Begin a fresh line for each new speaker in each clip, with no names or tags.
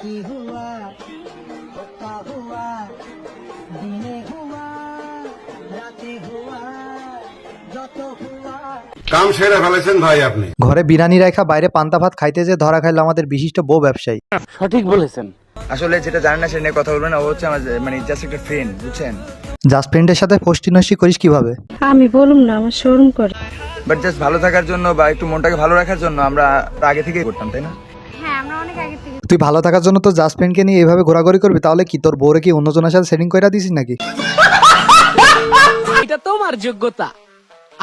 কি হুয়া কা হুয়া দিনে হুয়া রাতে হুয়া যত হুয়া।
কাম সেরে ফেলেছেন ভাই আপনি।
ঘরে বিরিয়ানি রাখা বাইরে পান্তা ভাত খাইতে যে ধরা খাইলো আমাদের বিশিষ্ট বউ ব্যবসায়ী।
সঠিক বলেছেন।
আসলে যেটা জানেন না সেটা নিয়ে কথা বলবেন না, ও হচ্ছে আমার মানে জাস্ট একটা ফ্রেন্ড, বুঝছেন?
জাস্ট ফ্রেন্ডের সাথে ফষ্টি নষ্টি করিস কিভাবে?
আমি বলুম না, আমার শরম করে।
বাট জাস্ট ভালো থাকার জন্য বা একটু মনটাকে ভালো রাখার জন্য আমরা আগে থেকেই করতাম, তাই না?
হ্যাঁ, আমরা অনেক আগে থেকে।
তুই ভালো থাকার জন্য তো জাস্ট ফ্রেন্ডকে নিয়ে এইভাবে ঘোরাঘুরি করবি, তাহলে কি তোর বউরে কি অন্যজনের সাথে সেটিং কইরা দিছিস নাকি?
এটা তোমার যোগ্যতা,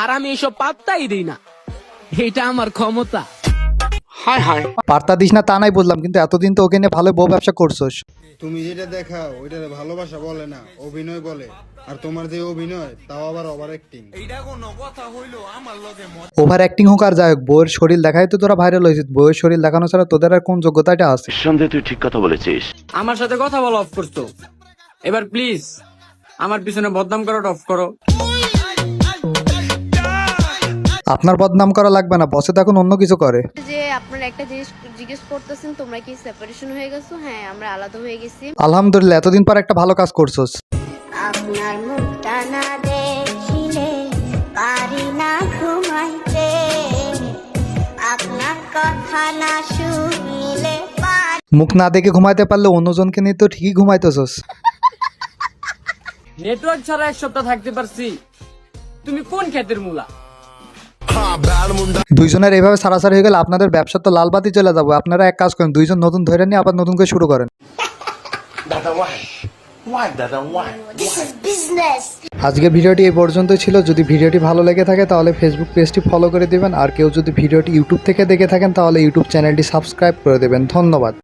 আর আমি এসব পাত্তাই দিই না। এটা আমার ক্ষমতা। হায় হায়।
পার্তা দিস না তা নাই বললাম, কিন্তু এতদিন তো ওকে নিয়ে ভালো বউ ব্যবসা করছোস।
তুমি যেটা দেখাও ওইটা ভালোবাসা বলে না, অভিনয় বলে। আর তোমার যে অভিনয় তাও আবার ওভার অ্যাক্টিং।
ওভার অ্যাক্টিং হোক আর যাই হোক, বউয়ের শরীর দেখাই তো তোরা ভাইরাল হয়েছিস। বউয়ের শরীর দেখানো ছাড়া তোদের আর কোন যোগ্যতাটা আছে?
সন্দেহে তুই ঠিক কথা বলেছিস।
আমার সাথে কথা বলা অফ করছো, এবার প্লিজ আমার পিছনে বদনাম করাটা অফ করো।
আপনার বদনাম করা লাগবে না, বসে তখন অন্য কিছু করে।
যে আপনারা একটা জিনিস জিজ্ঞেস করতেছেন, তোমরা কি সেপারেশন হয়ে গেছো? হ্যাঁ, আমরা আলাদা হয়ে গেছি।
আলহামদুলিল্লাহ, এতদিন পর একটা ভালো কাজ করছোস।
আপনার মুখটা না দেখিলে পারি না ঘুমাইতে, আপনার কথা না শুনিলে
মুখ না দেখে ঘুমাইতে পারলে অন্যজনকে নিয়ে তো ঠিকই ঘুমাইতেছস।
নেটওয়ার্ক ছাড়া এক সপ্তাহ থাকতে পারছি, তুমি কোন ক্ষেতের মূলা?
দুইজনের এইভাবে সারাসারি হয়ে গেলে আপনাদের ব্যবসা তো লালবাতি চলে যাবো। আপনারা এক কাজ করেন, দুইজন নতুন ধরে নিয়ে আবার নতুন করে শুরু করেন। আজকে ভিডিওটি এই পর্যন্তই ছিল। যদি ভিডিওটি ভালো লেগে থাকে তাহলে ফেসবুক পেজটি ফলো করে দিবেন, আর কেউ যদি ভিডিওটি ইউটিউব থেকে দেখে থাকেন তাহলে ইউটিউব চ্যানেলটি সাবস্ক্রাইব করে দেবেন। ধন্যবাদ।